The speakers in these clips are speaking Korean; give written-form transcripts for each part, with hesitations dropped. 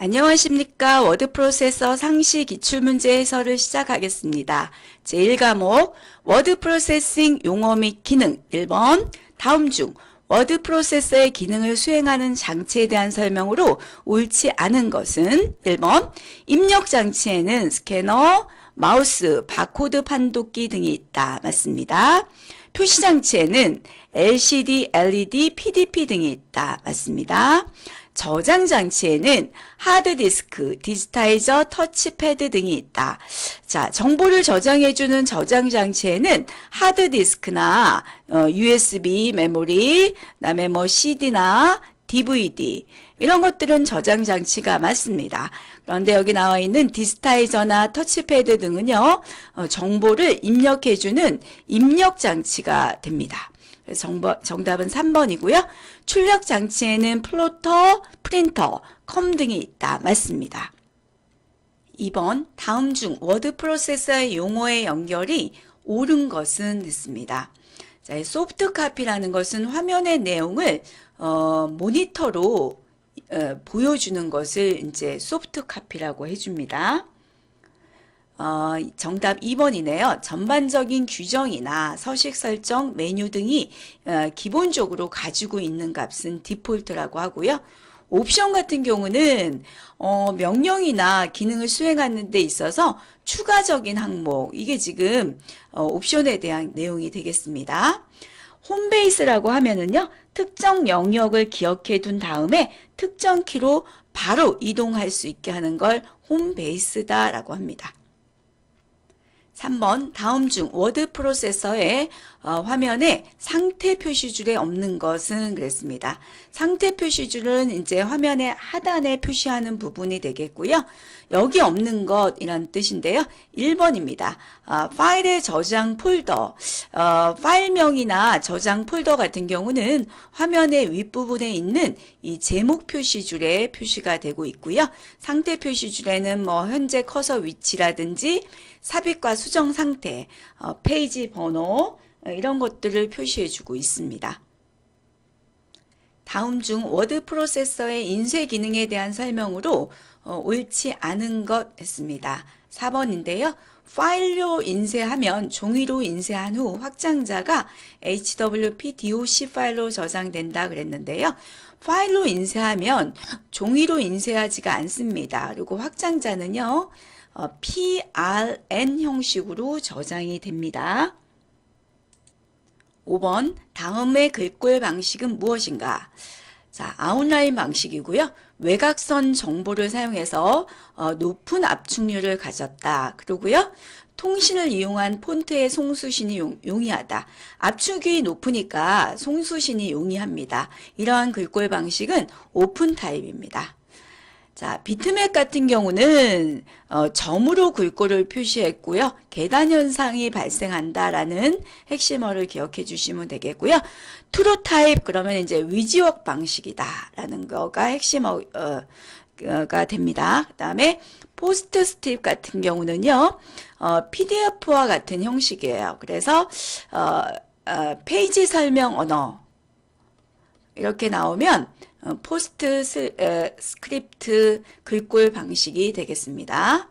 안녕하십니까. 워드 프로세서 상시 기출문제 해설을 시작하겠습니다. 제1과목 워드 프로세싱 용어 및 기능 1번 다음 중 워드 프로세서의 기능을 수행하는 장치에 대한 설명으로 옳지 않은 것은 1번 입력 장치에는 스캐너, 마우스, 바코드 판독기 등이 있다. 맞습니다. 표시 장치에는 LCD, LED, PDP 등이 있다. 맞습니다. 저장 장치에는 하드디스크, 디지타이저, 터치패드 등이 있다. 자, 정보를 저장해주는 저장 장치에는 하드디스크나 USB 메모리, 그다음에 뭐 CD나 DVD 이런 것들은 저장 장치가 맞습니다. 그런데 여기 나와 있는 디지타이저나 터치패드 등은요, 정보를 입력해주는 입력 장치가 됩니다. 정답은 3번이고요. 출력 장치에는 플로터, 프린터, 컴 등이 있다. 맞습니다. 2번 다음 중 워드 프로세서의 용어의 연결이 옳은 것은 됐습니다. 자, 소프트 카피라는 것은 화면의 내용을 모니터로 보여주는 것을 이제 소프트 카피라고 해줍니다. 정답 2번이네요. 전반적인 규정이나 서식 설정, 메뉴 등이 기본적으로 가지고 있는 값은 디폴트라고 하고요. 옵션 같은 경우는 명령이나 기능을 수행하는 데 있어서 추가적인 항목, 이게 지금 옵션에 대한 내용이 되겠습니다. 홈베이스라고 하면은요, 특정 영역을 기억해 둔 다음에 특정 키로 바로 이동할 수 있게 하는 걸 홈베이스다라고 합니다. 3번 다음 중 워드 프로세서의 화면에 상태 표시줄에 없는 것은 그랬습니다. 상태 표시줄은 이제 화면의 하단에 표시하는 부분이 되겠고요. 여기 없는 것이란 뜻인데요. 1번입니다. 파일의 저장 폴더, 파일명이나 저장 폴더 같은 경우는 화면의 윗부분에 있는 이 제목 표시줄에 표시가 되고 있고요. 상태 표시줄에는 뭐 현재 커서 위치라든지 삽입과 수정 상태, 페이지 번호 이런 것들을 표시해주고 있습니다. 다음 중 워드 프로세서의 인쇄 기능에 대한 설명으로 옳지 않은 것 했습니다. 4번인데요. 파일로 인쇄하면 종이로 인쇄한 후 확장자가 HWP DOC 파일로 저장된다 그랬는데요. 파일로 인쇄하면 종이로 인쇄하지가 않습니다. 그리고 확장자는요. PRN 형식으로 저장이 됩니다. 5번 다음의 글꼴 방식은 무엇인가? 자, 아웃라인 방식이고요. 외곽선 정보를 사용해서 높은 압축률을 가졌다. 그러고요. 통신을 이용한 폰트의 송수신이 용이하다. 압축이 높으니까 송수신이 용이합니다. 이러한 글꼴 방식은 오픈 타입입니다. 자, 비트맵 같은 경우는 점으로 글꼴을 표시했고요. 계단 현상이 발생한다라는 핵심어를 기억해 주시면 되겠고요. 트루 타입 그러면 이제 위지웍 방식이다라는 거가 핵심어가 됩니다. 그다음에 포스트 스틱 같은 경우는요. PDF와 같은 형식이에요. 그래서 페이지 설명 언어 이렇게 나오면 포스트 스크립트 글꼴 방식이 되겠습니다.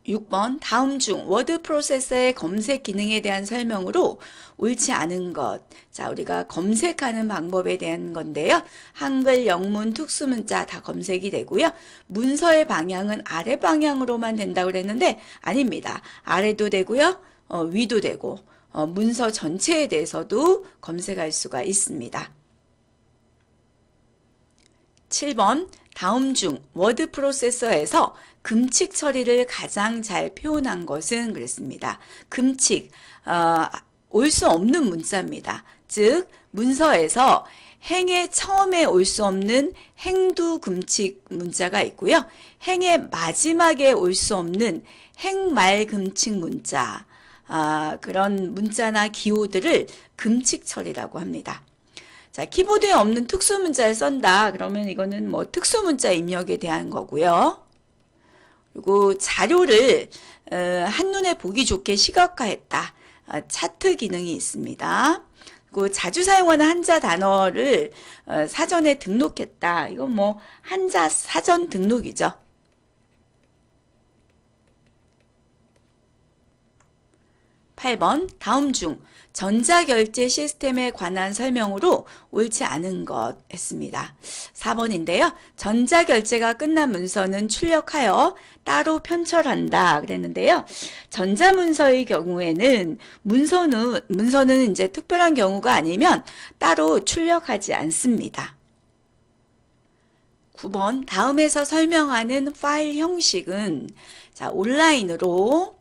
6번 다음 중 워드 프로세서의 검색 기능에 대한 설명으로 옳지 않은 것. 자, 우리가 검색하는 방법에 대한 건데요. 한글, 영문, 특수문자 다 검색이 되고요. 문서의 방향은 아래 방향으로만 된다고 그랬는데 아닙니다. 아래도 되고요. 위도 되고 문서 전체에 대해서도 검색할 수가 있습니다. 7번 다음 중 워드 프로세서에서 금칙 처리를 가장 잘 표현한 것은 그랬습니다. 금칙, 올 수 없는 문자입니다. 즉 문서에서 행의 처음에 올 수 없는 행두 금칙 문자가 있고요. 행의 마지막에 올 수 없는 행말 금칙 문자, 그런 문자나 기호들을 금칙 처리라고 합니다. 자, 키보드에 없는 특수 문자를 쓴다. 그러면 이거는 뭐 특수 문자 입력에 대한 거고요. 그리고 자료를 한눈에 보기 좋게 시각화했다. 차트 기능이 있습니다. 그 자주 사용하는 한자 단어를 사전에 등록했다. 이건 뭐 한자 사전 등록이죠. 8번 다음 중 전자결제 시스템에 관한 설명으로 옳지 않은 것 했습니다. 4번인데요. 전자결제가 끝난 문서는 출력하여 따로 편철한다 그랬는데요. 전자문서의 경우에는 문서는 이제 특별한 경우가 아니면 따로 출력하지 않습니다. 9번 다음에서 설명하는 파일 형식은 자, 온라인으로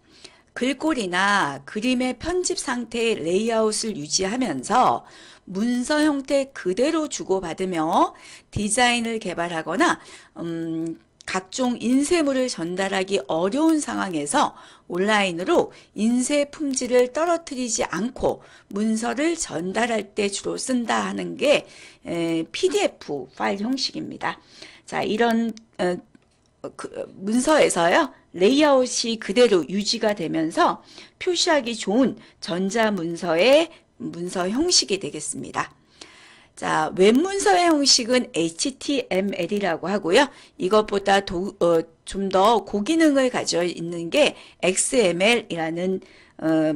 글꼴이나 그림의 편집 상태의 레이아웃을 유지하면서 문서 형태 그대로 주고받으며 디자인을 개발하거나 각종 인쇄물을 전달하기 어려운 상황에서 온라인으로 인쇄 품질을 떨어뜨리지 않고 문서를 전달할 때 주로 쓴다 하는 게 PDF 파일 형식입니다. 자, 이런 문서에서요. 레이아웃이 그대로 유지가 되면서 표시하기 좋은 전자문서의 문서 형식이 되겠습니다. 자, 웹문서의 형식은 HTML이라고 하고요. 이것보다 좀 더 고기능을 가지고 있는 게 XML이라는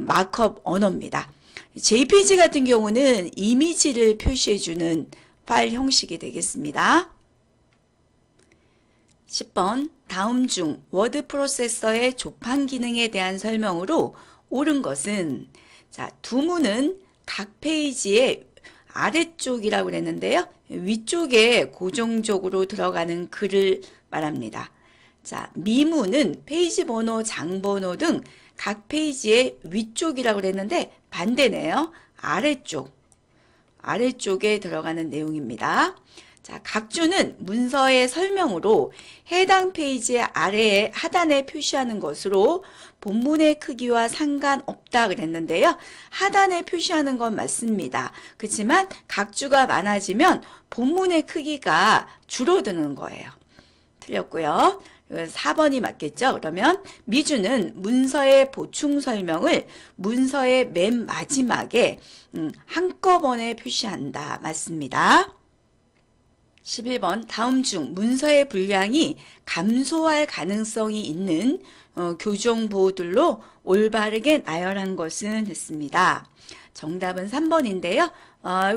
마크업 언어입니다. JPG 같은 경우는 이미지를 표시해주는 파일 형식이 되겠습니다. 10번 다음 중 워드 프로세서의 조판 기능에 대한 설명으로 옳은 것은 자, 두문은 각 페이지의 아래쪽이라고 그랬는데요. 위쪽에 고정적으로 들어가는 글을 말합니다. 자, 미문은 페이지 번호, 장 번호 등 각 페이지의 위쪽이라고 그랬는데 반대네요. 아래쪽에 들어가는 내용입니다. 자, 각주는 문서의 설명으로 해당 페이지의 아래에 하단에 표시하는 것으로 본문의 크기와 상관없다 그랬는데요. 하단에 표시하는 건 맞습니다. 그렇지만 각주가 많아지면 본문의 크기가 줄어드는 거예요. 틀렸고요. 4번이 맞겠죠? 그러면 미주는 문서의 보충 설명을 문서의 맨 마지막에 한꺼번에 표시한다. 맞습니다. 11번 다음 중 문서의 분량이 감소할 가능성이 있는 교정보호들로 올바르게 나열한 것은 했습니다. 정답은 3번인데요.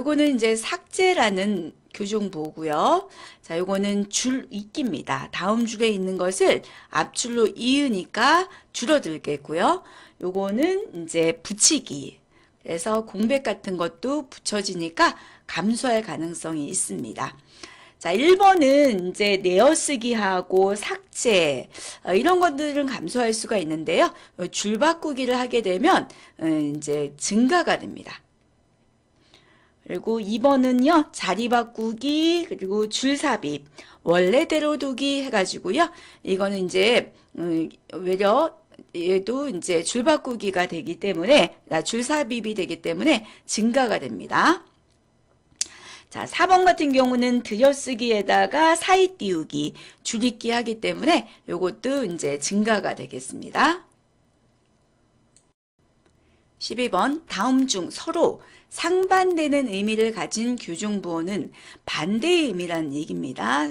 이거는 이제 삭제라는 교정보호고요. 자, 이거는 줄 잇기입니다. 다음 줄에 있는 것을 앞줄로 이으니까 줄어들겠고요. 요거는 이제 붙이기. 그래서 공백 같은 것도 붙여지니까 감소할 가능성이 있습니다. 자, 1번은 이제 내어쓰기하고 삭제 이런 것들은 감소할 수가 있는데요. 줄 바꾸기를 하게 되면 이제 증가가 됩니다. 그리고 2번은요. 자리 바꾸기 그리고 줄 삽입 원래대로 두기 해가지고요. 이거는 이제 외려 얘도 이제 줄 바꾸기가 되기 때문에 줄 삽입이 되기 때문에 증가가 됩니다. 자, 4번 같은 경우는 들여쓰기에다가 사이 띄우기, 줄잇기 하기 때문에 요것도 이제 증가가 되겠습니다. 12번 다음 중 서로 상반되는 의미를 가진 교정부호는 반대의 의미라는 얘기입니다.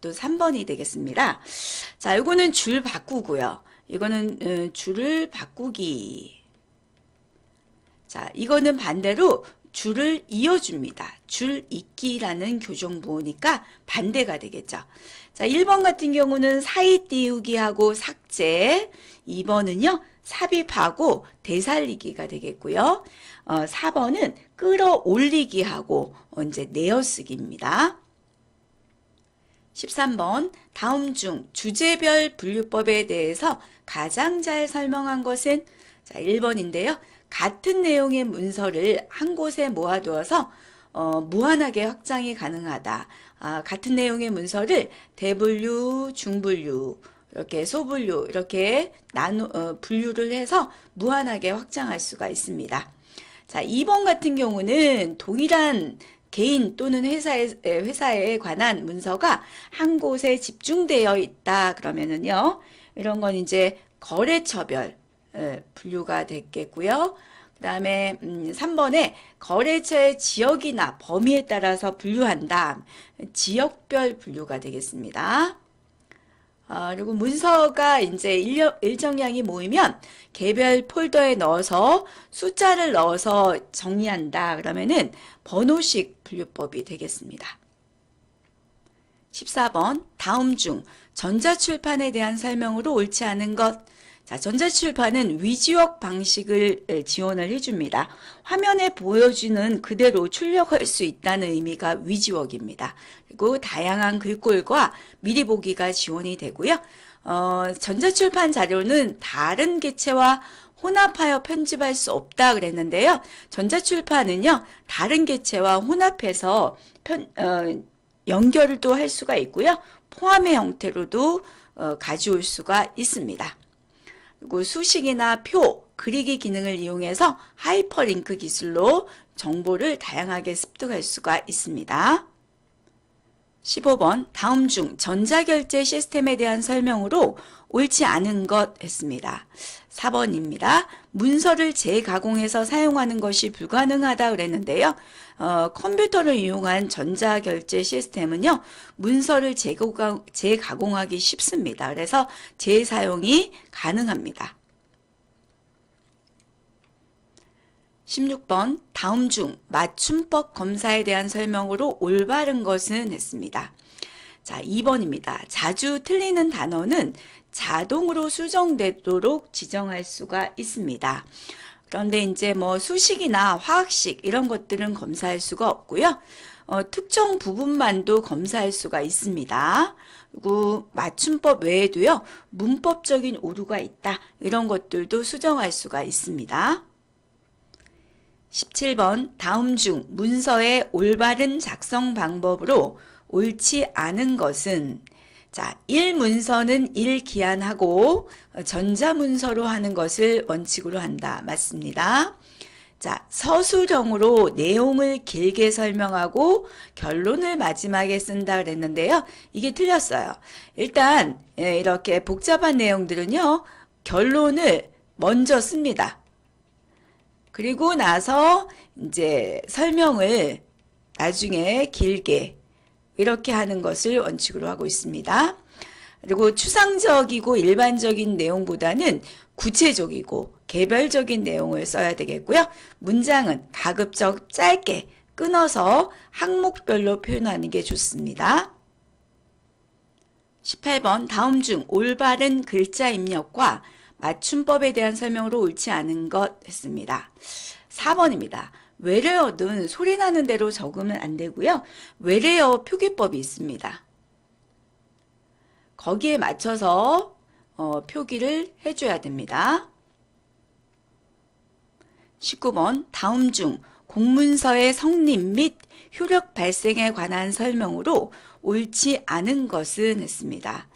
또 3번이 되겠습니다. 자, 요거는 줄 바꾸고요. 이거는 줄을 바꾸기. 자, 이거는 반대로 줄을 이어줍니다. 줄 잇기라는 교정보호니까 반대가 되겠죠. 자, 1번 같은 경우는 사이 띄우기하고 삭제, 2번은요, 삽입하고 되살리기가 되겠고요. 4번은 끌어올리기하고 이제 내어쓰기입니다. 13번 다음 중 주제별 분류법에 대해서 가장 잘 설명한 것은 자, 1번인데요. 같은 내용의 문서를 한 곳에 모아두어서 무한하게 확장이 가능하다. 같은 내용의 문서를 대분류, 중분류, 이렇게 소분류 이렇게 분류를 해서 무한하게 확장할 수가 있습니다. 자, 2번 같은 경우는 동일한 개인 또는 회사에 관한 문서가 한 곳에 집중되어 있다 그러면은요. 이런 건 이제 거래처별 분류가 됐겠고요. 그 그다음에 3번에 거래처의 지역이나 범위에 따라서 분류한다. 지역별 분류가 되겠습니다. 그리고 문서가 이제 일정량이 모이면 개별 폴더에 넣어서 숫자를 넣어서 정리한다. 그러면은 번호식 분류법이 되겠습니다. 14번 다음 중 전자출판에 대한 설명으로 옳지 않은 것. 자, 전자출판은 위지웍 방식을 지원을 해줍니다. 화면에 보여주는 그대로 출력할 수 있다는 의미가 위지웍입니다. 그리고 다양한 글꼴과 미리 보기가 지원이 되고요. 전자출판 자료는 다른 객체와 혼합하여 편집할 수 없다 그랬는데요. 전자출판은요, 다른 객체와 혼합해서 연결도 할 수가 있고요. 포함의 형태로도 가져올 수가 있습니다. 그리고 수식이나 표, 그리기 기능을 이용해서 하이퍼링크 기술로 정보를 다양하게 습득할 수가 있습니다. 15번 다음 중 전자결제 시스템에 대한 설명으로 옳지 않은 것 했습니다. 4번입니다. 문서를 재가공해서 사용하는 것이 불가능하다 그랬는데요. 컴퓨터를 이용한 전자결제 시스템은요. 문서를 재가공하기 쉽습니다. 그래서 재사용이 가능합니다. 16번 다음 중 맞춤법 검사에 대한 설명으로 올바른 것은 했습니다. 자, 2번입니다. 자주 틀리는 단어는 자동으로 수정되도록 지정할 수가 있습니다. 그런데 이제 뭐 수식이나 화학식 이런 것들은 검사할 수가 없고요. 특정 부분만도 검사할 수가 있습니다. 그리고 맞춤법 외에도요. 문법적인 오류가 있다. 이런 것들도 수정할 수가 있습니다. 17번 다음 중 문서의 올바른 작성 방법으로 옳지 않은 것은 자, 1문서는 1기한하고 전자문서로 하는 것을 원칙으로 한다. 맞습니다. 자, 서술형으로 내용을 길게 설명하고 결론을 마지막에 쓴다 그랬는데요. 이게 틀렸어요. 일단 이렇게 복잡한 내용들은요. 결론을 먼저 씁니다. 그리고 나서 이제 설명을 나중에 길게 이렇게 하는 것을 원칙으로 하고 있습니다. 그리고 추상적이고 일반적인 내용보다는 구체적이고 개별적인 내용을 써야 되겠고요. 문장은 가급적 짧게 끊어서 항목별로 표현하는 게 좋습니다. 18번 다음 중 올바른 글자 입력과 맞춤법에 대한 설명으로 옳지 않은 것 했습니다. 4번입니다. 외래어는 소리 나는 대로 적으면 안 되고요. 외래어 표기법이 있습니다. 거기에 맞춰서 표기를 해줘야 됩니다. 19번 다음 중 공문서의 성립 및 효력 발생에 관한 설명으로 옳지 않은 것은 했습니다.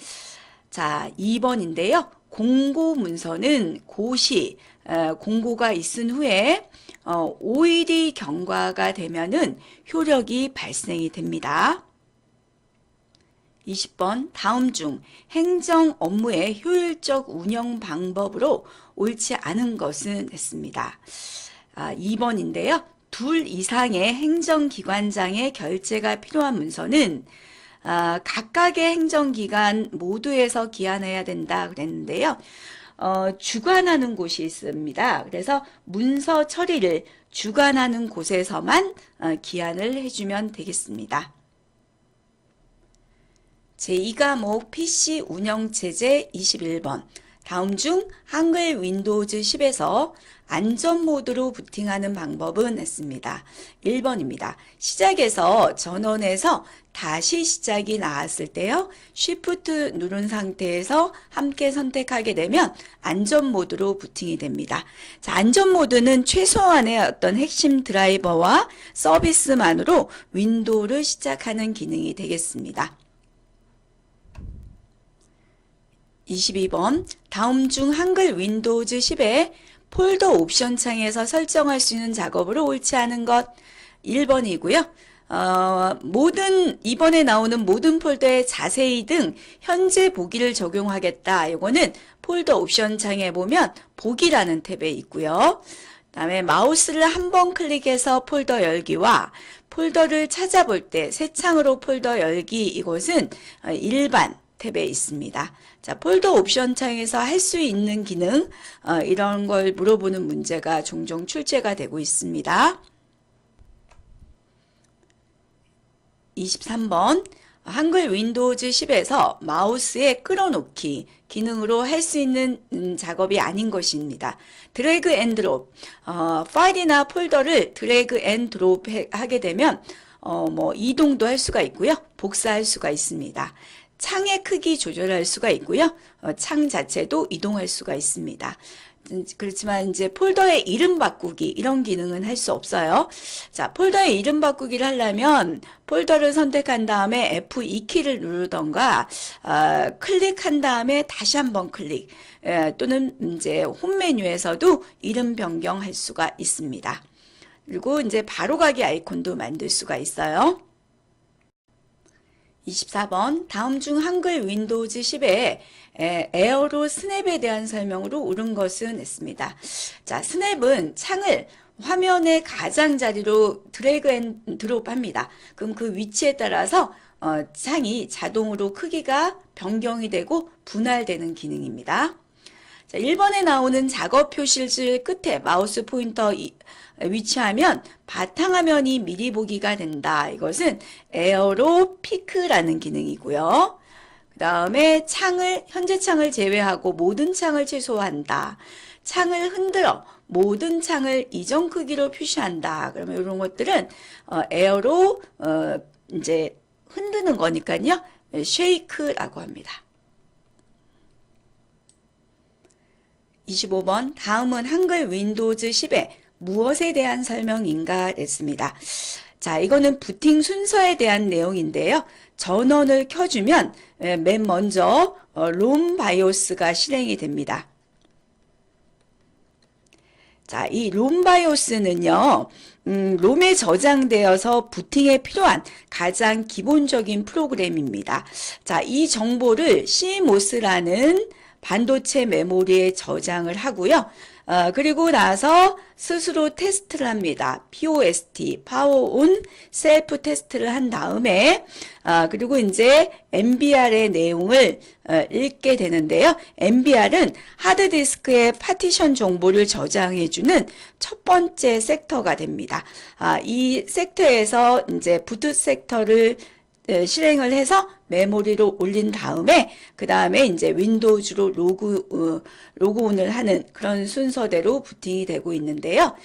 자, 2번인데요. 공고 문서는 고시, 공고가 있은 후에 5일이 경과가 되면은 효력이 발생이 됩니다. 20번 다음 중 행정 업무의 효율적 운영 방법으로 옳지 않은 것은 했습니다. 2번인데요. 둘 이상의 행정기관장의 결재가 필요한 문서는 각각의 행정기관 모두에서 기한해야 된다 그랬는데요. 주관하는 곳이 있습니다. 그래서 문서 처리를 주관하는 곳에서만 기한을 해주면 되겠습니다. 제2과목 PC 운영체제 21번 다음 중 한글 윈도우즈 10에서 안전 모드로 부팅하는 방법은 했습니다. 1번입니다. 시작에서 전원에서 다시 시작이 나왔을 때요. 쉬프트 누른 상태에서 함께 선택하게 되면 안전 모드로 부팅이 됩니다. 자, 안전 모드는 최소한의 어떤 핵심 드라이버와 서비스만으로 윈도우를 시작하는 기능이 되겠습니다. 22번 다음 중 한글 윈도우즈 10에 폴더 옵션 창에서 설정할 수 있는 작업으로 옳지 않은 것 1번이고요. 이번에 나오는 모든 폴더에 자세히 등 현재 보기를 적용하겠다. 이거는 폴더 옵션 창에 보면 보기라는 탭에 있고요. 그다음에 마우스를 한 번 클릭해서 폴더 열기와 폴더를 찾아볼 때 새 창으로 폴더 열기, 이것은 일반 탭에 있습니다. 자, 폴더 옵션 창에서 할 수 있는 기능, 이런 걸 물어보는 문제가 종종 출제가 되고 있습니다. 23번 한글 윈도우즈 10에서 마우스에 끌어놓기 기능으로 할 수 있는 작업이 아닌 것입니다. 드래그 앤 드롭, 파일이나 폴더를 드래그 앤 드롭 하게 되면 뭐 이동도 할 수가 있고요. 복사할 수가 있습니다. 창의 크기 조절할 수가 있고요. 창 자체도 이동할 수가 있습니다. 그렇지만 이제 폴더의 이름 바꾸기, 이런 기능은 할 수 없어요. 자, 폴더의 이름 바꾸기를 하려면 폴더를 선택한 다음에 F2키를 누르던가 클릭한 다음에 다시 한번 클릭, 또는 이제 홈 메뉴에서도 이름 변경할 수가 있습니다. 그리고 이제 바로가기 아이콘도 만들 수가 있어요. 24번 다음 중 한글 윈도우즈 10에 에어로 스냅에 대한 설명으로 옳은 것은 했습니다. 자, 스냅은 창을 화면의 가장자리로 드래그 앤 드롭 합니다. 그럼 그 위치에 따라서 창이 자동으로 크기가 변경이 되고 분할되는 기능입니다. 자, 1번에 나오는 작업 표시를 끝에 마우스 포인터 위치하면 바탕화면이 미리 보기가 된다. 이것은 에어로 피크라는 기능이고요. 그 다음에 현재 창을 제외하고 모든 창을 최소화한다. 창을 흔들어 모든 창을 이전 크기로 표시한다. 그러면 이런 것들은 에어로 이제 흔드는 거니까요. 쉐이크라고 합니다. 25번 다음은 한글 윈도우즈 10에 무엇에 대한 설명인가 했습니다. 자, 이거는 부팅 순서에 대한 내용인데요. 전원을 켜주면 맨 먼저 롬 바이오스가 실행이 됩니다. 자, 이 롬 바이오스는요, 롬에 저장되어서 부팅에 필요한 가장 기본적인 프로그램입니다. 자, 이 정보를 CMOS라는 반도체 메모리에 저장을 하고요. 그리고 나서 스스로 테스트를 합니다. POST, 파워 온 셀프 테스트를 한 다음에 그리고 이제 MBR의 내용을 읽게 되는데요. MBR은 하드디스크의 파티션 정보를 저장해주는 첫 번째 섹터가 됩니다. 이 섹터에서 이제 부트 섹터를 실행을 해서 메모리로 올린 다음에 그 다음에 이제 윈도우즈로 로그온을 하는 그런 순서대로 부팅이 되고 있는데요.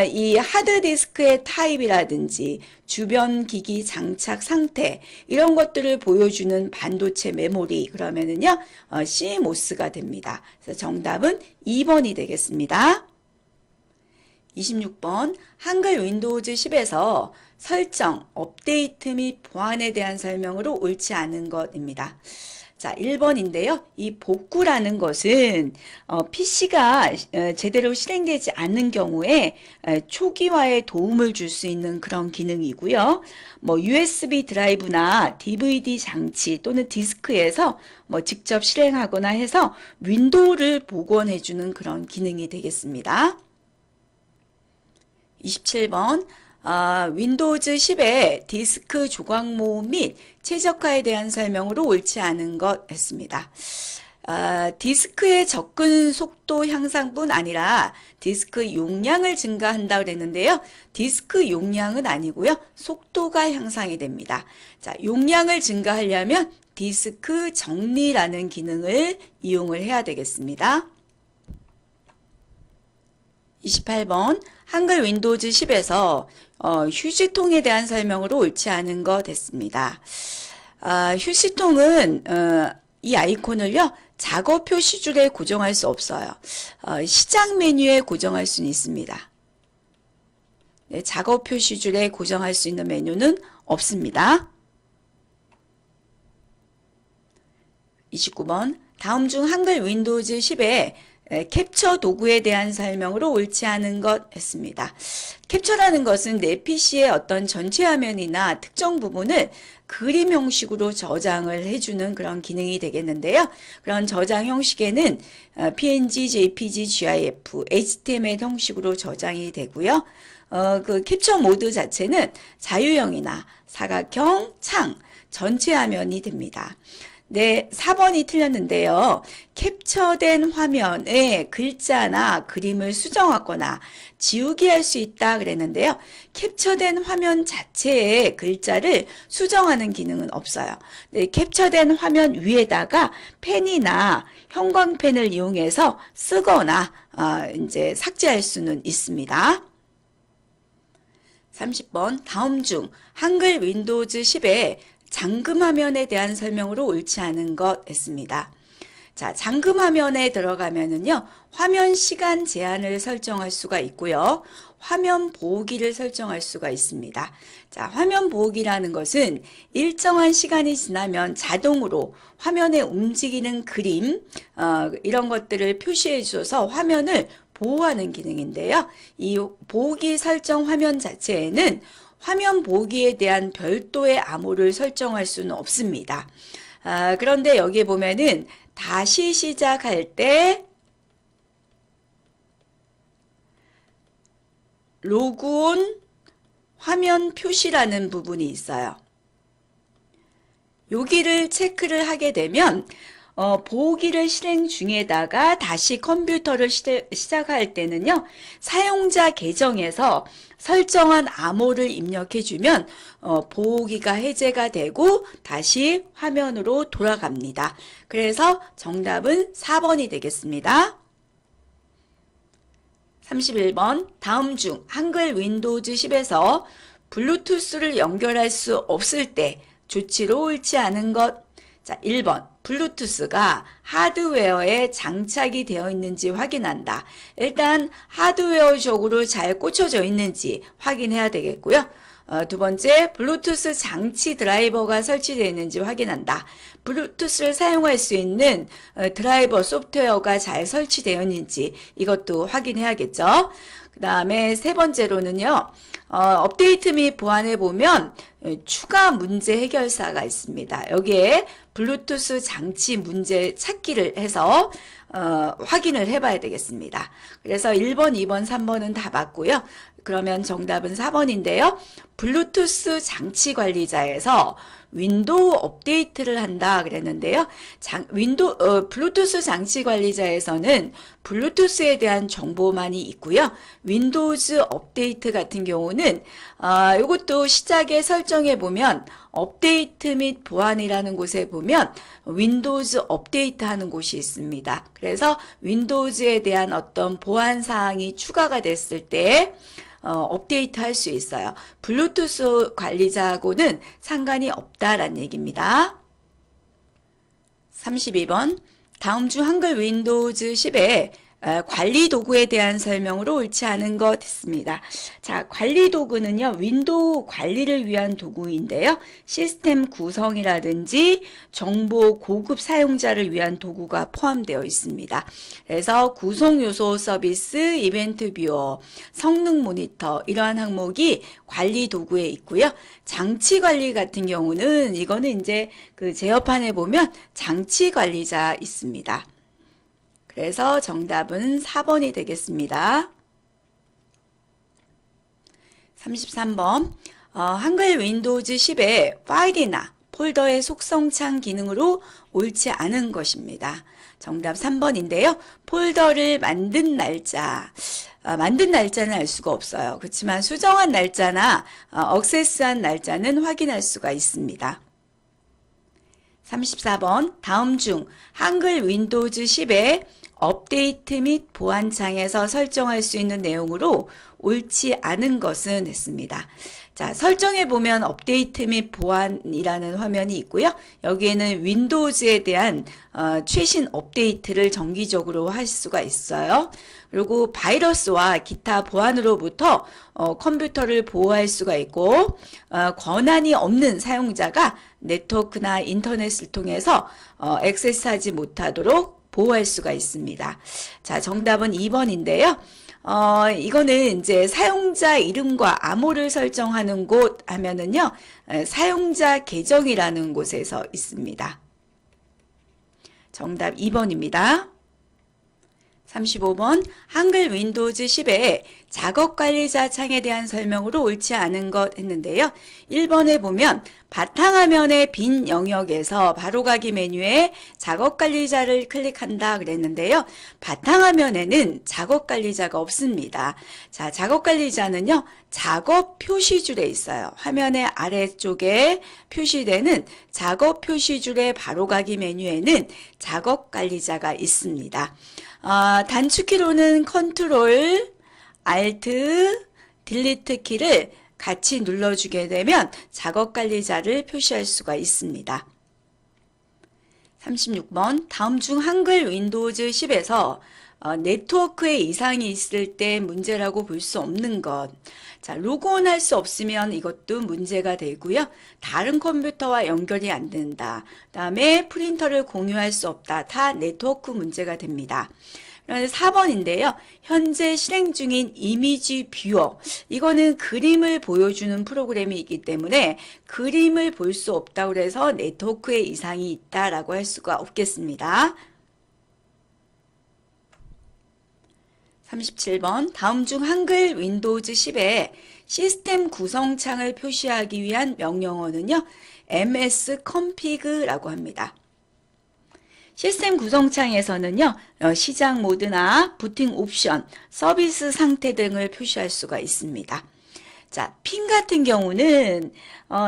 이 하드디스크의 타입이라든지 주변 기기 장착 상태 이런 것들을 보여주는 반도체 메모리 그러면은요 CMOS가 됩니다. 그래서 정답은 2번이 되겠습니다. 26번 한글 윈도우즈 10에서 설정, 업데이트 및 보안에 대한 설명으로 옳지 않은 것입니다. 자, 1번인데요. 이 복구라는 것은 PC가 제대로 실행되지 않는 경우에 초기화에 도움을 줄 수 있는 그런 기능이고요. 뭐 USB 드라이브나 DVD 장치 또는 디스크에서 뭐 직접 실행하거나 해서 윈도우를 복원해주는 그런 기능이 되겠습니다. 27번 윈도우즈 10의 디스크 조각 모음 및 최적화에 대한 설명으로 옳지 않은 것 했습니다. 디스크의 접근 속도 향상뿐 아니라 디스크 용량을 증가한다고 그랬는데요. 디스크 용량은 아니고요. 속도가 향상이 됩니다. 자, 용량을 증가하려면 디스크 정리라는 기능을 이용을 해야 되겠습니다. 28번 한글 윈도우즈 10에서 휴지통에 대한 설명으로 옳지 않은 것 됐습니다. 휴지통은 이 아이콘을요 작업 표시줄에 고정할 수 없어요. 시작 메뉴에 고정할 수는 있습니다. 네, 작업 표시줄에 고정할 수 있는 메뉴는 없습니다. 29번 다음 중 한글 윈도우즈 10에 캡처 도구에 대한 설명으로 옳지 않은 것 했습니다. 캡처라는 것은 내 PC의 어떤 전체 화면이나 특정 부분을 그림 형식으로 저장을 해주는 그런 기능이 되겠는데요. 그런 저장 형식에는 PNG, JPG, GIF, HTML 형식으로 저장이 되고요. 그 캡처 모드 자체는 자유형이나 사각형, 창, 전체 화면이 됩니다. 네, 4번이 틀렸는데요. 캡처된 화면에 글자나 그림을 수정하거나 지우게 할 수 있다 그랬는데요. 캡처된 화면 자체에 글자를 수정하는 기능은 없어요. 네, 캡처된 화면 위에다가 펜이나 형광펜을 이용해서 쓰거나 이제 삭제할 수는 있습니다. 30번 다음 중 한글 윈도우즈 10에 잠금 화면에 대한 설명으로 옳지 않은 것 했습니다. 자, 잠금 화면에 들어가면은요, 화면 시간 제한을 설정할 수가 있고요. 화면 보호기를 설정할 수가 있습니다. 자, 화면 보호기라는 것은 일정한 시간이 지나면 자동으로 화면에 움직이는 그림, 이런 것들을 표시해 줘서 화면을 보호하는 기능인데요. 이 보호기 설정 화면 자체에는 화면 보기에 대한 별도의 암호를 설정할 수는 없습니다. 그런데 여기 보면은 다시 시작할 때 로그온 화면 표시라는 부분이 있어요. 여기를 체크를 하게 되면 보호기를 실행 중에다가 다시 컴퓨터를 시작할 때는요, 사용자 계정에서 설정한 암호를 입력해주면 보호기가 해제가 되고 다시 화면으로 돌아갑니다. 그래서 정답은 4번이 되겠습니다. 31번 다음 중 한글 윈도우즈 10에서 블루투스를 연결할 수 없을 때 조치로 옳지 않은 것. 자, 1번 블루투스가 하드웨어에 장착이 되어 있는지 확인한다. 일단 하드웨어적으로 잘 꽂혀져 있는지 확인해야 되겠고요. 두 번째, 블루투스 장치 드라이버가 설치되어 있는지 확인한다. 블루투스를 사용할 수 있는 드라이버 소프트웨어가 잘 설치되어 있는지 이것도 확인해야겠죠. 그 다음에 세 번째로는요. 업데이트 및 보완해 보면 추가 문제 해결사가 있습니다. 여기에 블루투스 장치 문제 찾기를 해서 확인을 해봐야 되겠습니다. 그래서 1번, 2번, 3번은 다 맞고요. 그러면 정답은 4번인데요. 블루투스 장치 관리자에서 윈도우 업데이트를 한다 그랬는데요. 블루투스 장치 관리자에서는 블루투스에 대한 정보만이 있고요. 윈도우즈 업데이트 같은 경우는 이것도 시작에 설정해 보면 업데이트 및 보완이라는 곳에 보면 윈도우즈 업데이트 하는 곳이 있습니다. 그래서 윈도우즈에 대한 어떤 보완 사항이 추가가 됐을 때 업데이트 할 수 있어요. 블루투스 관리자하고는 상관이 없다라는 얘기입니다. 32번 다음 중 한글 윈도우즈 10에 관리 도구에 대한 설명으로 옳지 않은 것 했습니다. 자, 관리 도구는요, 윈도우 관리를 위한 도구인데요. 시스템 구성이라든지 정보 고급 사용자를 위한 도구가 포함되어 있습니다. 그래서 구성 요소 서비스, 이벤트 뷰어, 성능 모니터 이러한 항목이 관리 도구에 있고요. 장치 관리 같은 경우는 이거는 이제 그 제어판에 보면 장치 관리자 있습니다. 그래서 정답은 4번이 되겠습니다. 33번 한글 윈도우즈 10의 파일이나 폴더의 속성창 기능으로 옳지 않은 것입니다. 정답 3번인데요. 폴더를 만든 날짜, 만든 날짜는 알 수가 없어요. 그렇지만 수정한 날짜나 억세스한 날짜는 확인할 수가 있습니다. 34번 다음 중 한글 윈도우즈 10의 업데이트 및 보안창에서 설정할 수 있는 내용으로 옳지 않은 것은 했습니다. 자, 설정해 보면 업데이트 및 보안이라는 화면이 있고요. 여기에는 윈도우즈에 대한 최신 업데이트를 정기적으로 할 수가 있어요. 그리고 바이러스와 기타 보안으로부터 컴퓨터를 보호할 수가 있고 권한이 없는 사용자가 네트워크나 인터넷을 통해서 액세스하지 못하도록 보호할 수가 있습니다. 자, 정답은 2번인데요. 이거는 이제 사용자 이름과 암호를 설정하는 곳 하면은요, 사용자 계정이라는 곳에서 있습니다. 정답 2번입니다. 35번 한글 윈도우즈 10에 작업관리자 창에 대한 설명으로 옳지 않은 것 했는데요. 1번에 보면 바탕화면의 빈 영역에서 바로가기 메뉴에 작업관리자를 클릭한다 그랬는데요. 바탕화면에는 작업관리자가 없습니다. 자, 작업관리자는요. 작업 표시줄에 있어요. 화면의 아래쪽에 표시되는 작업 표시줄의 바로가기 메뉴에는 작업관리자가 있습니다. 단축키로는 컨트롤, 알트, 딜리트 키를 같이 눌러주게 되면 작업관리자를 표시할 수가 있습니다. 36번 다음 중 한글 윈도우즈 10에서 네트워크에 이상이 있을 때 문제라고 볼 수 없는 것. 자, 로그온 할 수 없으면 이것도 문제가 되고요. 다른 컴퓨터와 연결이 안 된다. 그다음에 프린터를 공유할 수 없다. 다 네트워크 문제가 됩니다. 4번인데요. 현재 실행 중인 이미지 뷰어. 이거는 그림을 보여주는 프로그램이 있기 때문에 그림을 볼 수 없다고 해서 네트워크에 이상이 있다라고 할 수가 없겠습니다. 37번 다음 중 한글 윈도우즈 10에 시스템 구성창을 표시하기 위한 명령어는요. msconfig라고 합니다. 시스템 구성창에서는요. 시작 모드나 부팅 옵션, 서비스 상태 등을 표시할 수가 있습니다. 자, 핀 같은 경우는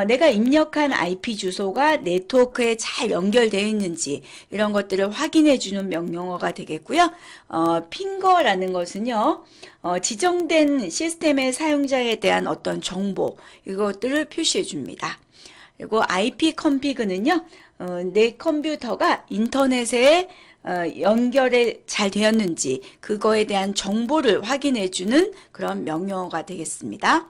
내가 입력한 IP 주소가 네트워크에 잘 연결되어 있는지 이런 것들을 확인해 주는 명령어가 되겠고요. 핑거라는 것은요. 지정된 시스템의 사용자에 대한 어떤 정보 이것들을 표시해 줍니다. 그리고 IP config는요. 내 컴퓨터가 인터넷에 연결이 잘 되었는지 그거에 대한 정보를 확인해 주는 그런 명령어가 되겠습니다.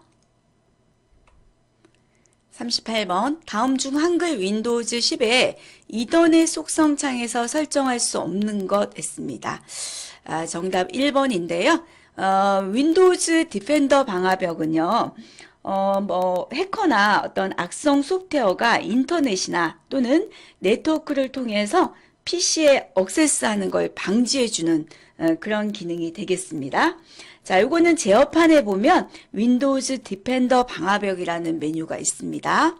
38번 다음 중 한글 윈도우즈 10에 이더넷 속성 창에서 설정할 수 없는 것 했습니다. 정답 1번인데요. 윈도우즈 디펜더 방화벽은요. 해커나 어떤 악성 소프트웨어가 인터넷이나 또는 네트워크를 통해서 PC에 액세스하는 걸 방지해주는 그런 기능이 되겠습니다. 자, 요거는 제어판에 보면 윈도우즈 디펜더 방화벽이라는 메뉴가 있습니다.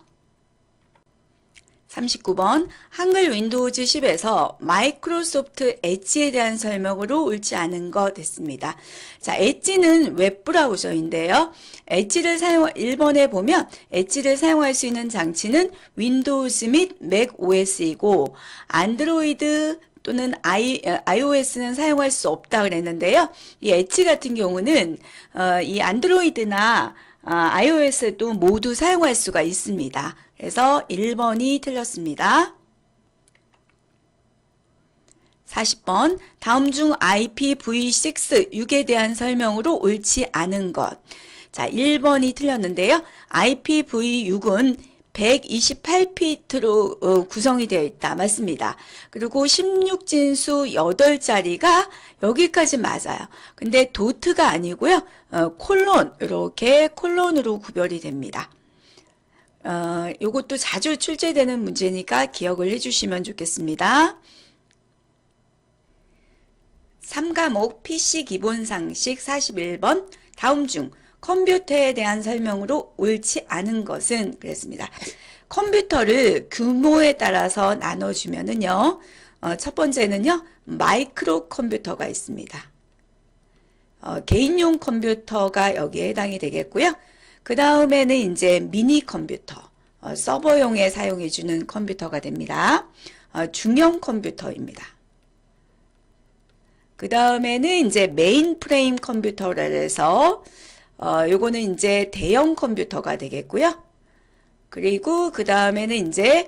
39번 한글 윈도우즈 10에서 마이크로소프트 엣지에 대한 설명으로 옳지 않은 것 됐습니다. 자, 엣지는 웹브라우저인데요. 1번에 보면 엣지를 사용할 수 있는 장치는 윈도우즈 및 맥 OS이고 안드로이드 또는 iOS는 사용할 수 없다 그랬는데요. 이 엣지 같은 경우는 이 안드로이드나 iOS도 모두 사용할 수가 있습니다. 그래서 1번이 틀렸습니다. 40번 다음 중 IPv6 6에 대한 설명으로 옳지 않은 것. 자, 1번이 틀렸는데요. IPv6은 128비트로 구성이 되어 있다. 맞습니다. 그리고 16진수 8자리가 여기까지 맞아요. 근데 도트가 아니고요. 콜론, 이렇게 콜론으로 구별이 됩니다. 요것도 자주 출제되는 문제니까 기억을 해주시면 좋겠습니다. 3과목 PC 기본 상식 41번 다음 중 컴퓨터에 대한 설명으로 옳지 않은 것은 그랬습니다. 컴퓨터를 규모에 따라서 나눠주면은요, 첫 번째는요, 마이크로 컴퓨터가 있습니다. 개인용 컴퓨터가 여기에 해당이 되겠고요. 그 다음에는 이제 미니 컴퓨터, 서버용에 사용해주는 컴퓨터가 됩니다. 중형 컴퓨터입니다. 그 다음에는 이제 메인 프레임 컴퓨터라 해서 요거는 이제 대형 컴퓨터가 되겠고요. 그리고 그 다음에는 이제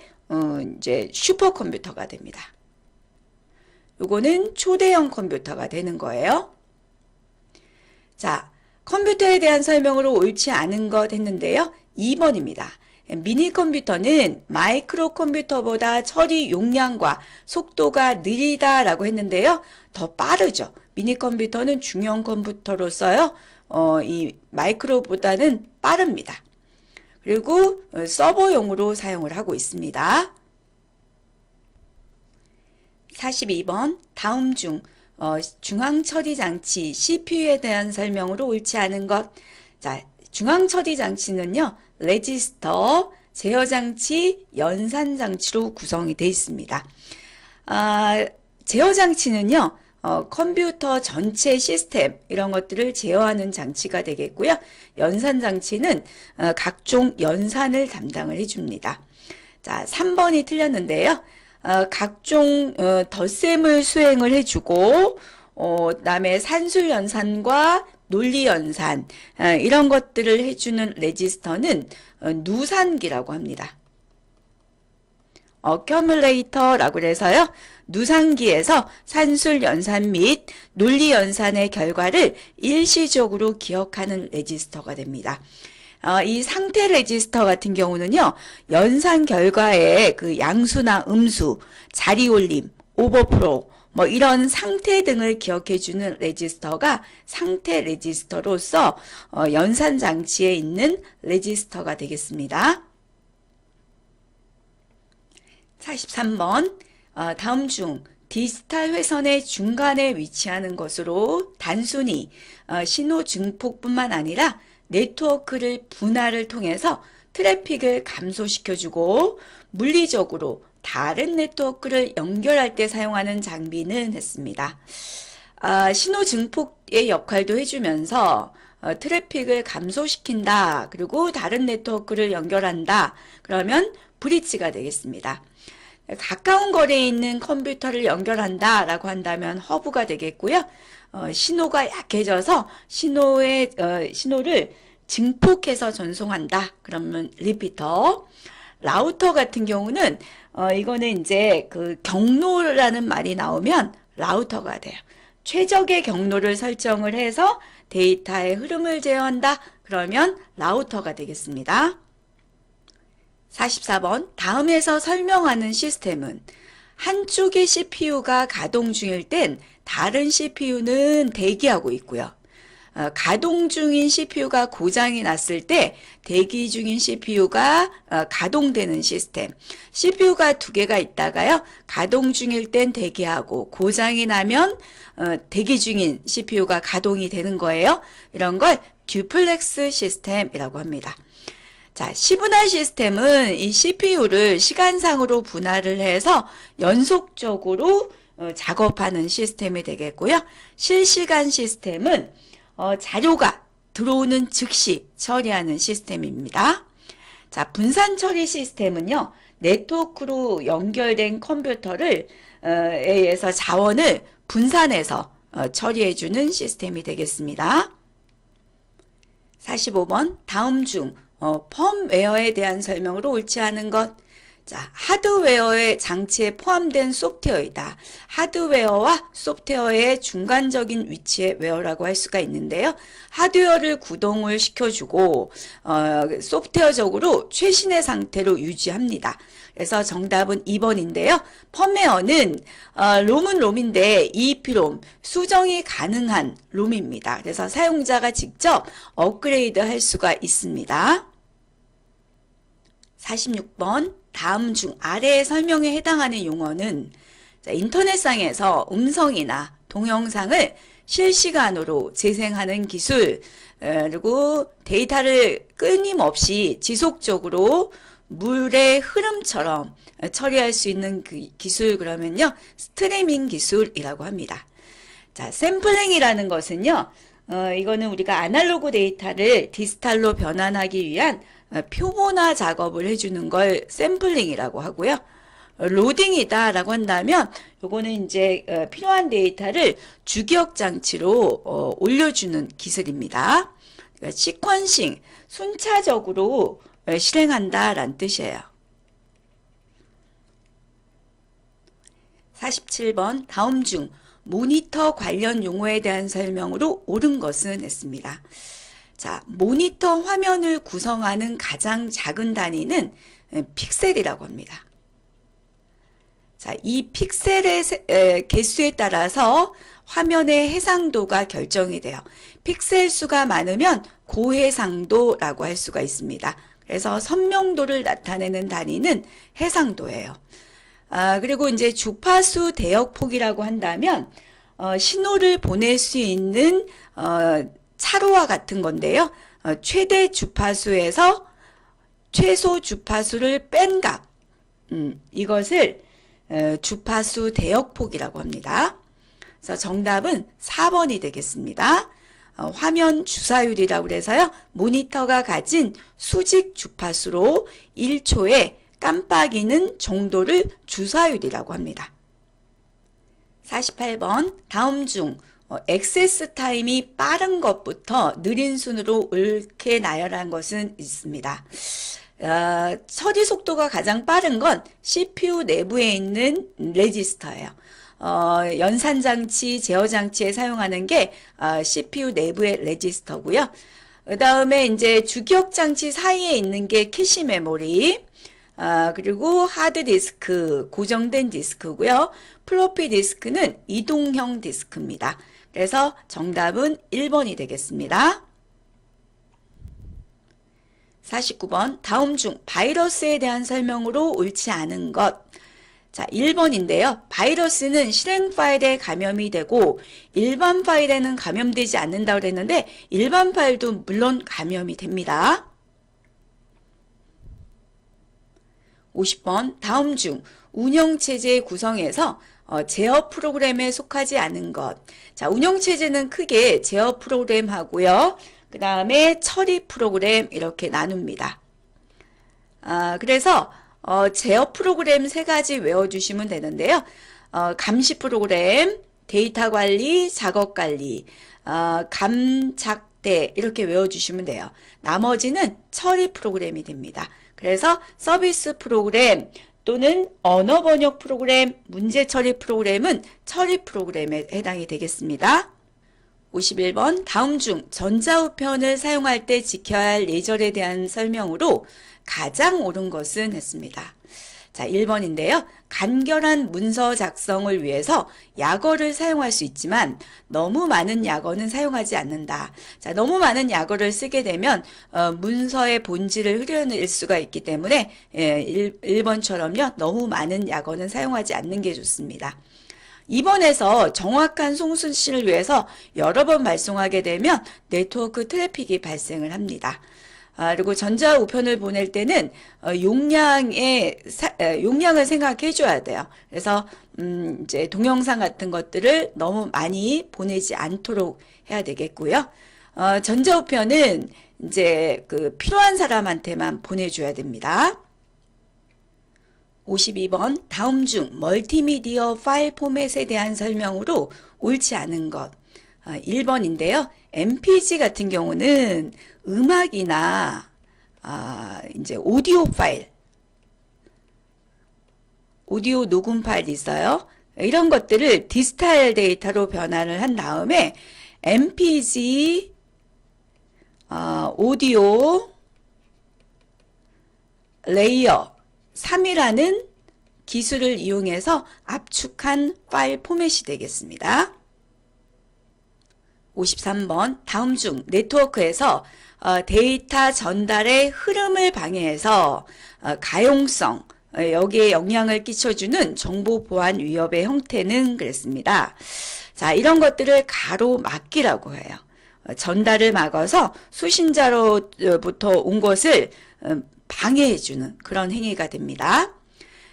슈퍼 컴퓨터가 됩니다. 요거는 초대형 컴퓨터가 되는 거예요. 자, 컴퓨터에 대한 설명으로 옳지 않은 것 했는데요. 2번입니다. 미니 컴퓨터는 마이크로 컴퓨터보다 처리 용량과 속도가 느리다라고 했는데요. 더 빠르죠. 미니 컴퓨터는 중형 컴퓨터로서요. 이 마이크로보다는 빠릅니다. 그리고 서버용으로 사용을 하고 있습니다. 42번 다음 중 중앙 처리 장치 CPU에 대한 설명으로 옳지 않은 것. 자, 중앙 처리 장치는요. 레지스터, 제어 장치, 연산 장치로 구성이 되어 있습니다. 제어 장치는요. 컴퓨터 전체 시스템 이런 것들을 제어하는 장치가 되겠고요. 연산 장치는 각종 연산을 담당을 해줍니다. 자, 3번이 틀렸는데요. 각종 덧셈을 수행을 해주고 그다음에 산술 연산과 논리 연산 이런 것들을 해주는 레지스터는 누산기라고 합니다. 어큐뮬레이터라고 해서요. 누산기에서 산술 연산 및 논리 연산의 결과를 일시적으로 기억하는 레지스터가 됩니다. 이 상태 레지스터 같은 경우는요. 연산 결과의 그 양수나 음수, 자리 올림, 오버프로 뭐 이런 상태 등을 기억해주는 레지스터가 상태 레지스터로서 연산 장치에 있는 레지스터가 되겠습니다. 43번 다음 중 디지털 회선의 중간에 위치하는 것으로 단순히 신호 증폭뿐만 아니라 네트워크를 분할을 통해서 트래픽을 감소시켜주고 물리적으로 다른 네트워크를 연결할 때 사용하는 장비는 했습니다. 신호 증폭의 역할도 해주면서 트래픽을 감소시킨다. 그리고 다른 네트워크를 연결한다. 그러면 브릿지가 되겠습니다. 가까운 거리에 있는 컴퓨터를 연결한다 라고 한다면 허브가 되겠고요. 신호가 약해져서 신호를 증폭해서 전송한다. 그러면 리피터. 라우터 같은 경우는 이거는 이제 그 경로라는 말이 나오면 라우터가 돼요. 최적의 경로를 설정을 해서 데이터의 흐름을 제어한다. 그러면 라우터가 되겠습니다. 44번 다음에서 설명하는 시스템은 한쪽의 CPU가 가동 중일 땐 다른 CPU는 대기하고 있고요. 가동 중인 CPU가 고장이 났을 때 대기 중인 CPU가 가동되는 시스템. CPU가 두 개가 있다가요. 가동 중일 땐 대기하고 고장이 나면 대기 중인 CPU가 가동이 되는 거예요. 이런 걸 듀플렉스 시스템이라고 합니다. 자, 시분할 시스템은 이 CPU를 시간상으로 분할을 해서 연속적으로 작업하는 시스템이 되겠고요. 실시간 시스템은 자료가 들어오는 즉시 처리하는 시스템입니다. 자, 분산 처리 시스템은요. 네트워크로 연결된 컴퓨터를 의해서 자원을 분산해서 처리해주는 시스템이 되겠습니다. 45번 다음 중 펌웨어에 대한 설명으로 옳지 않은 것. 자, 하드웨어의 장치에 포함된 소프트웨어이다. 하드웨어와 소프트웨어의 중간적인 위치의 웨어라고 할 수가 있는데요. 하드웨어를 구동을 시켜주고 소프트웨어적으로 최신의 상태로 유지합니다. 그래서 정답은 2번인데요. 펌웨어는 롬은 롬인데 EEPROM 수정이 가능한 롬입니다. 그래서 사용자가 직접 업그레이드 할 수가 있습니다. 46번 다음 중 아래의 설명에 해당하는 용어는 인터넷상에서 음성이나 동영상을 실시간으로 재생하는 기술, 그리고 데이터를 끊임없이 지속적으로 물의 흐름처럼 처리할 수 있는 그 기술, 그러면요 스트리밍 기술이라고 합니다. 자, 샘플링이라는 것은요 이거는 우리가 아날로그 데이터를 디지털로 변환하기 위한 표본화 작업을 해주는 걸 샘플링이라고 하고요. 로딩이다 라고 한다면 요거는 이제 필요한 데이터를 주기억 장치로 올려주는 기술입니다. 그러니까 시퀀싱, 순차적으로 실행한다 라는 뜻이에요. 47번 다음 중 모니터 관련 용어에 대한 설명으로 옳은 것은 했습니다. 자, 모니터 화면을 구성하는 가장 작은 단위는 픽셀이라고 합니다. 자, 이 픽셀의 개수에 따라서 화면의 해상도가 결정이 돼요. 픽셀 수가 많으면 고해상도라고 할 수가 있습니다. 그래서 선명도를 나타내는 단위는 해상도예요. 그리고 이제 주파수 대역폭이라고 한다면 신호를 보낼 수 있는 차로와 같은 건데요. 최대 주파수에서 최소 주파수를 뺀 값, 이것을 주파수 대역폭이라고 합니다. 그래서 정답은 4번이 되겠습니다. 화면 주사율이라고 해서요. 모니터가 가진 수직 주파수로 1초에 깜빡이는 정도를 주사율이라고 합니다. 48번 다음 중 액세스 타임이 빠른 것부터 느린 순으로 옳게 나열한 것은 있습니다. 처리 속도가 가장 빠른 건 CPU 내부에 있는 레지스터예요. 연산장치, 제어장치에 사용하는 게 CPU 내부의 레지스터고요. 그 다음에 이제 주기억장치 사이에 있는 게 캐시 메모리, 그리고 하드디스크, 고정된 디스크고요. 플로피 디스크는 이동형 디스크입니다. 그래서 정답은 1번이 되겠습니다. 49번 다음 중 바이러스에 대한 설명으로 옳지 않은 것. 자, 1번인데요. 바이러스는 실행 파일에 감염이 되고 일반 파일에는 감염되지 않는다고 그랬는데 일반 파일도 물론 감염이 됩니다. 50번 다음 중 운영체제 구성에서 제어 프로그램에 속하지 않은 것. 자, 운영체제는 크게 제어 프로그램하고요. 그 다음에 처리 프로그램 이렇게 나눕니다. 그래서 제어 프로그램 3가지 외워주시면 되는데요. 감시 프로그램, 데이터 관리, 작업 관리, 감작대 이렇게 외워주시면 돼요. 나머지는 처리 프로그램이 됩니다. 그래서 서비스 프로그램 또는 언어 번역 프로그램, 문제 처리 프로그램은 처리 프로그램에 해당이 되겠습니다. 51번 다음 중 전자우편을 사용할 때 지켜야 할 예절에 대한 설명으로 가장 옳은 것은 했습니다. 자, 1번인데요. 간결한 문서 작성을 위해서 약어를 사용할 수 있지만 너무 많은 약어는 사용하지 않는다. 자, 너무 많은 약어를 쓰게 되면 문서의 본질을 흐려낼 수가 있기 때문에 1번처럼요. 너무 많은 약어는 사용하지 않는 게 좋습니다. 2번에서 정확한 송수신을 위해서 여러 번 발송하게 되면 네트워크 트래픽이 발생을 합니다. 그리고 전자우편을 보낼 때는 용량을 생각해 줘야 돼요. 그래서 이제 동영상 같은 것들을 너무 많이 보내지 않도록 해야 되겠고요. 전자우편은 이제 필요한 사람한테만 보내줘야 됩니다. 52번 다음 중 멀티미디어 파일 포맷에 대한 설명으로 옳지 않은 것. 1번인데요. MPG 같은 경우는 음악이나 이제 오디오 파일, 오디오 녹음 파일이 있어요. 이런 것들을 디지털 데이터로 변환을 한 다음에 MPG 오디오 레이어 3이라는 기술을 이용해서 압축한 파일 포맷이 되겠습니다. 53번 다음 중 네트워크에서 데이터 전달의 흐름을 방해해서 가용성, 여기에 영향을 끼쳐주는 정보 보안 위협의 형태는 그랬습니다. 자, 이런 것들을 가로막기라고 해요. 전달을 막아서 수신자로부터 온 것을 방해해주는 그런 행위가 됩니다.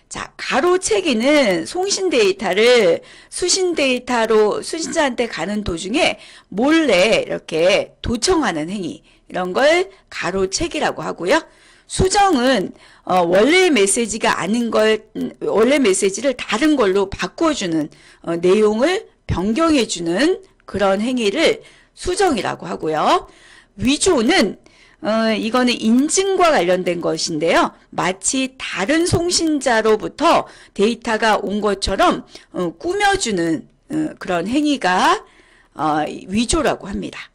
자, 가로채기는 송신 데이터를 수신 데이터로 수신자한테 가는 도중에 몰래 이렇게 도청하는 행위, 이런 걸 가로채기라고 하고요. 수정은 원래 메시지가 아닌 원래 메시지를 다른 걸로 바꿔주는 내용을 변경해주는 그런 행위를 수정이라고 하고요. 위조는 이거는 인증과 관련된 것인데요. 마치 다른 송신자로부터 데이터가 온 것처럼 꾸며주는 그런 행위가 위조라고 합니다.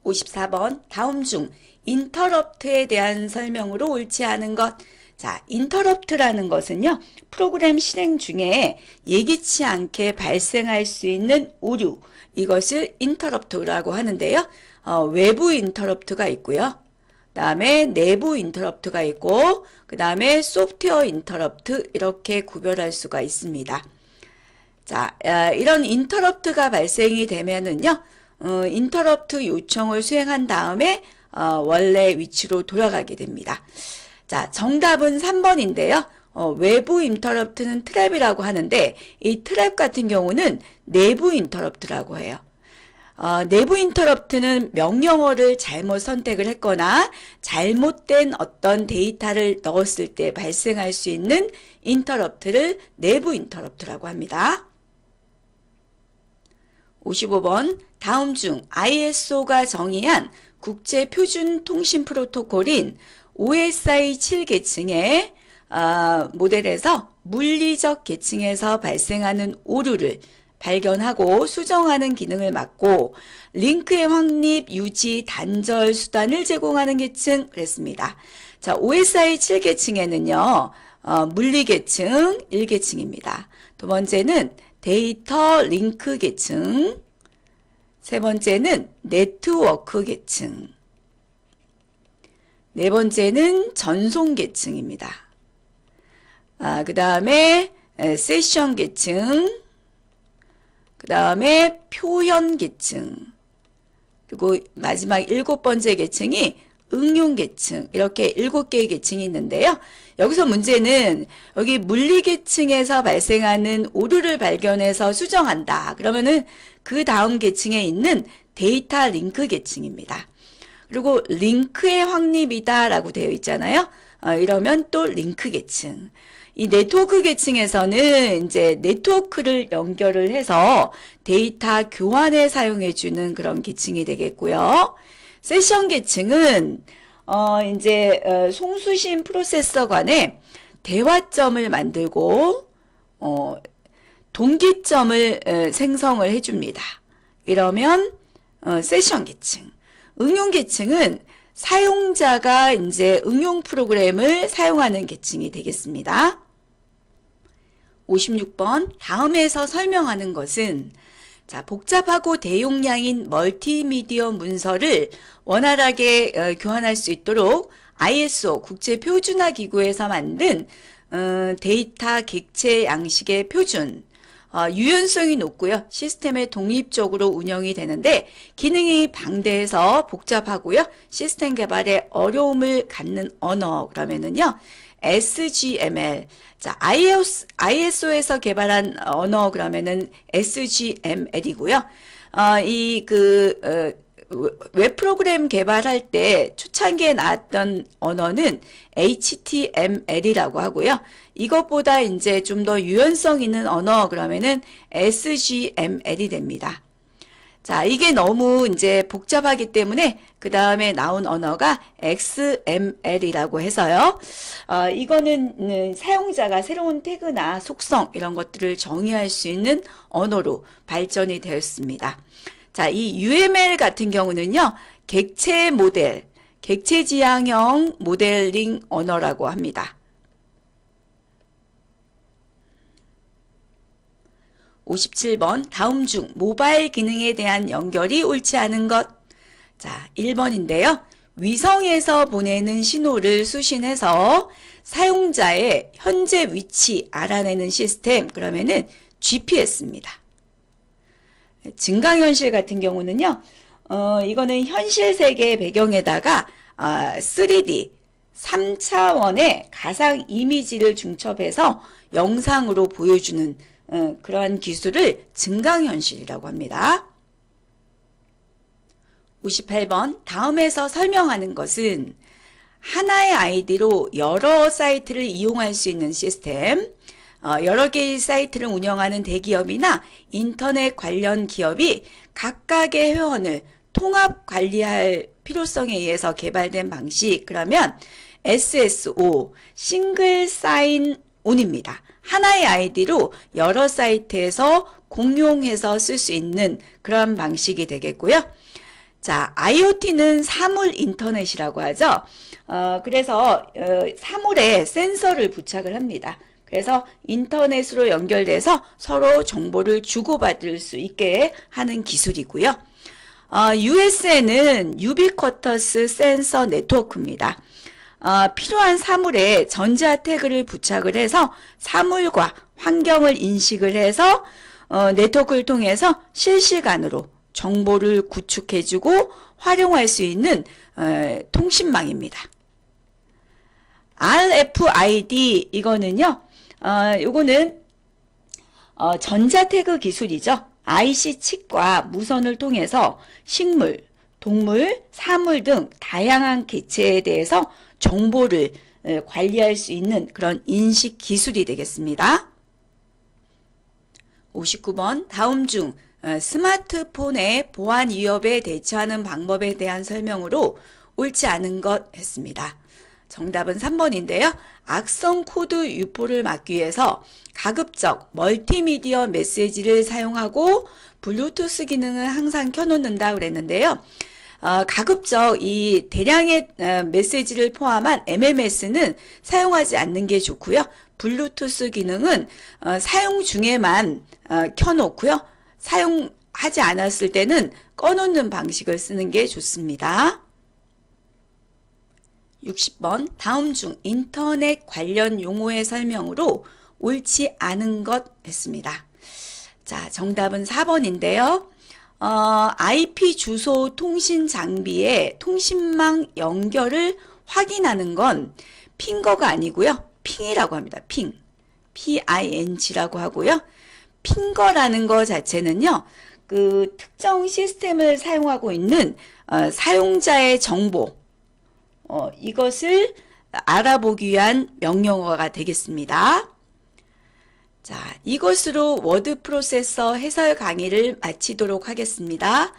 54번 다음 중 인터럽트에 대한 설명으로 옳지 않은 것. 자, 인터럽트라는 것은요, 프로그램 실행 중에 예기치 않게 발생할 수 있는 오류, 이것을 인터럽트라고 하는데요. 외부 인터럽트가 있고요. 그 다음에 내부 인터럽트가 있고, 그 다음에 소프트웨어 인터럽트, 이렇게 구별할 수가 있습니다. 자, 이런 인터럽트가 발생이 되면은요, 인터럽트 요청을 수행한 다음에 원래 위치로 돌아가게 됩니다. 자, 정답은 3번인데요. 외부 인터럽트는 트랩이라고 하는데 이 트랩 같은 경우는 내부 인터럽트라고 해요. 내부 인터럽트는 명령어를 잘못 선택을 했거나 잘못된 어떤 데이터를 넣었을 때 발생할 수 있는 인터럽트를 내부 인터럽트라고 합니다. 55번 다음 중 ISO가 정의한 국제표준 통신 프로토콜인 OSI 7계층의 모델에서 물리적 계층에서 발생하는 오류를 발견하고 수정하는 기능을 맡고 링크의 확립, 유지, 단절 수단을 제공하는 계층 그랬습니다. 자, OSI 7계층에는요. 물리계층 1계층입니다. 두 번째는 데이터 링크 계층, 세 번째는 네트워크 계층, 네 번째는 전송 계층입니다. 그 다음에 세션 계층, 그 다음에 표현 계층, 그리고 마지막 7번째 계층이 응용 계층, 이렇게 7개의 계층이 있는데요. 여기서 문제는 여기 물리 계층에서 발생하는 오류를 발견해서 수정한다. 그러면은 그 다음 계층에 있는 데이터 링크 계층입니다. 그리고 링크의 확립이다 라고 되어 있잖아요. 이러면 또 링크 계층. 이 네트워크 계층에서는 이제 네트워크를 연결을 해서 데이터 교환에 사용해주는 그런 계층이 되겠고요. 세션 계층은 이제 송수신 프로세서 간에 대화점을 만들고 동기점을 생성을 해줍니다. 이러면 세션 계층. 응용 계층은 사용자가 이제 응용 프로그램을 사용하는 계층이 되겠습니다. 56번 다음에서 설명하는 것은 자, 복잡하고 대용량인 멀티미디어 문서를 원활하게 교환할 수 있도록 ISO 국제표준화 기구에서 만든 데이터 객체 양식의 표준, 유연성이 높고요. 시스템에 독립적으로 운영이 되는데 기능이 방대해서 복잡하고요. 시스템 개발에 어려움을 갖는 언어 그러면은요. SGML. 자, ISO에서 개발한 언어 그러면은 SGML이고요. 웹 프로그램 개발할 때 초창기에 나왔던 언어는 HTML이라고 하고요. 이것보다 이제 좀 더 유연성 있는 언어 그러면은 SGML이 됩니다. 자, 이게 너무 이제 복잡하기 때문에 그 다음에 나온 언어가 XML이라고 해서요. 이거는 사용자가 새로운 태그나 속성 이런 것들을 정의할 수 있는 언어로 발전이 되었습니다. 자, 이 UML 같은 경우는요, 객체 모델, 객체 지향형 모델링 언어라고 합니다. 57번 다음 중 모바일 기능에 대한 연결이 옳지 않은 것. 자, 1번인데요. 위성에서 보내는 신호를 수신해서 사용자의 현재 위치 알아내는 시스템, 그러면은 GPS입니다. 증강현실 같은 경우는요, 이거는 현실 세계 배경에다가 3D, 3차원의 가상 이미지를 중첩해서 영상으로 보여주는 그러한 기술을 증강현실이라고 합니다. 58번 다음에서 설명하는 것은 하나의 아이디로 여러 사이트를 이용할 수 있는 시스템, 여러 개의 사이트를 운영하는 대기업이나 인터넷 관련 기업이 각각의 회원을 통합 관리할 필요성에 의해서 개발된 방식, 그러면 SSO, 싱글 사인 온입니다. 하나의 아이디로 여러 사이트에서 공용해서 쓸 수 있는 그런 방식이 되겠고요. 자, IoT는 사물 인터넷이라고 하죠. 그래서 사물에 센서를 부착을 합니다. 그래서 인터넷으로 연결돼서 서로 정보를 주고받을 수 있게 하는 기술이고요. USN은 유비쿼터스 센서 네트워크입니다. 필요한 사물에 전자 태그를 부착을 해서 사물과 환경을 인식을 해서 네트워크를 통해서 실시간으로 정보를 구축해주고 활용할 수 있는 통신망입니다. RFID 이거는요. 요거는 전자 태그 기술이죠. IC 칩과 무선을 통해서 식물, 동물, 사물 등 다양한 개체에 대해서 정보를 관리할 수 있는 그런 인식 기술이 되겠습니다. 59번 다음 중 스마트폰의 보안 위협에 대처하는 방법에 대한 설명으로 옳지 않은 것 했습니다. 정답은 3번인데요. 악성 코드 유포를 막기 위해서 가급적 멀티미디어 메시지를 사용하고 블루투스 기능을 항상 켜놓는다 그랬는데요. 가급적 이 대량의 메시지를 포함한 MMS는 사용하지 않는 게 좋고요. 블루투스 기능은 사용 중에만 켜놓고요. 사용하지 않았을 때는 꺼놓는 방식을 쓰는 게 좋습니다. 60번 다음 중 인터넷 관련 용어의 설명으로 옳지 않은 것 했습니다. 자, 정답은 4번인데요. IP 주소 통신 장비의 통신망 연결을 확인하는 건 핑거가 아니고요. 핑이라고 합니다. 핑. PING라고 하고요. 핑거라는 거 자체는요. 그 특정 시스템을 사용하고 있는 사용자의 정보 이것을 알아보기 위한 명령어가 되겠습니다. 자, 이것으로 워드 프로세서 해설 강의를 마치도록 하겠습니다.